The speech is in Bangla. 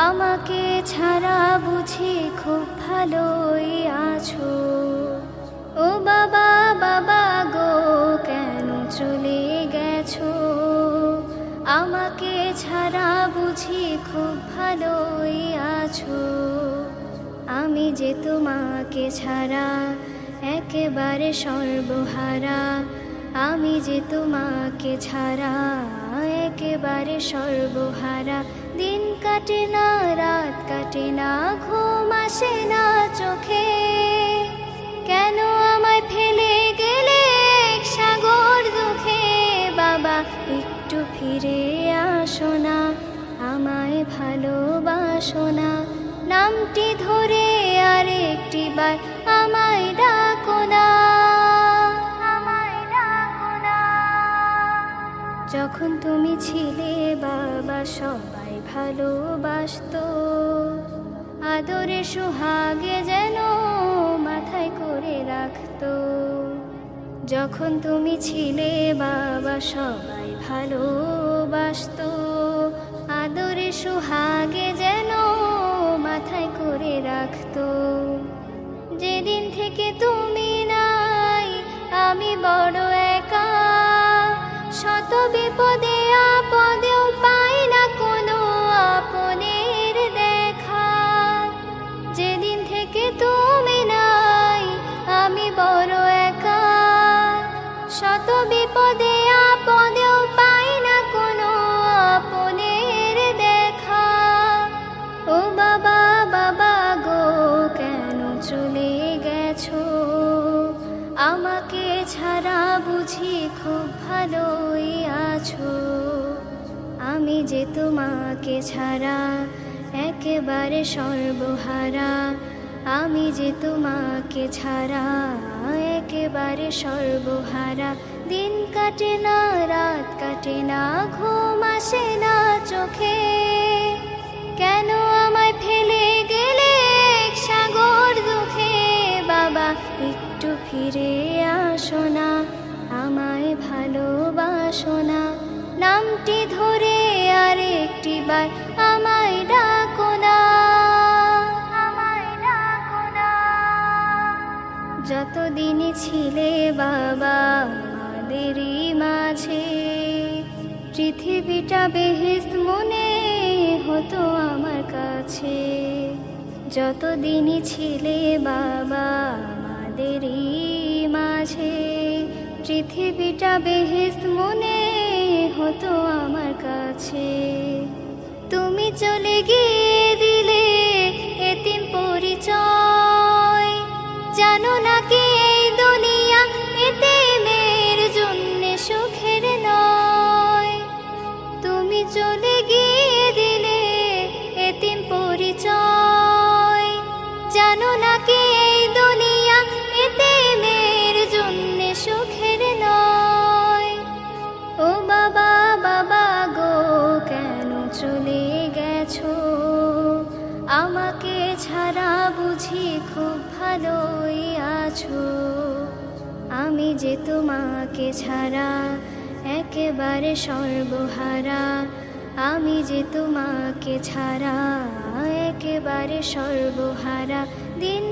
আমাকে ছাড়া বুঝি খুব ভালোই আছো। ও বাবা বাবা গো কেন চলে গেছো? আমাকে ছাড়া বুঝি খুব ভালোই আছো। আমি যে তোমাকে ছাড়া একেবারে সর্বহারা। আমি যে তোমাকে ছাড়া একেবারে সর্বহারা। দিন কাটে না রাত কাটে না ঘুম আসে না চোখে। কেন আমায় ফেলে গেলে এক সাগর দুঃখে? বাবা একটু ফিরে আসো না, আমায় ভালোবাসো না। নামটি ধরে আর একটি বার আমায় ডাকো না, আমায় ডাকো না। যখন তুমি ছিলে বাবা সবাই ভালোবাসতো, আদরে সোহাগে যেন মাথায় করে রাখতো। যখন তুমি ছিলে বাবা সবাই ভালোবাসতো, আদরে সোহাগে যেন মাথায় করে রাখতো। যেদিন থেকে তুমি নাই আমি বড় একা। শত বিপদে আপদেও পাই না কোনো আপনের দেখা। যেদিন থেকে তুমি নাই আমি বড় একা। শত বিপদে আপদেও পাই না কোনো আপনের দেখা। ও বাবা বাবা গো কেন চলে গেছো? আমাকে ছাড়া বুঝি খুব ভালোই আছো। আমি যে তোমাকে ছাড়া একেবারে সর্বহারা। আমি যে তোমাকে ছাড়া একেবারে সর্বহারা। দিন কাটে না রাত কাটে না ঘুম আসে না চোখে। কেন আমায় ফেলে গেলে এক সাগর দুঃখে? বাবা একটু ফিরে আসো না, আমায় ভালোবাসো না। নামটি ধরে আর একটি বার আমায় ডাকো না, আমায় ডাকো না। যতদিনই ছিলে বাবা আমাদেরই মাঝে, পৃথিবীটা বেহেশত মনে হতো আমার কাছে। যতদিনই ছিলে বাবা আমাদেরই মাঝে, পৃথিবীটা বেহেশত মনে হতো আমার কাছে। তুমি চলে গিয়ে দিলে এতিম পরিচয়। জানো না কি এই দুনিয়া এতিমের জন্যে সুখের নয়। তুমি চলে গিয়ে দিলে এতিম পরিচয়। জানো না কি এই দুনিয়া এতিমের জন্যে সুখের নয়। ও বাবা বাবা গো কেন চলে গেছো? আমাকে ছাড়া বুঝি খুব ভালোই আছো। আমি যে তোমাকে ছাড়া একেবারে সর্বহারা। আমি যে তোমাকে ছাড়া একেবারে সর্বহারা। দিন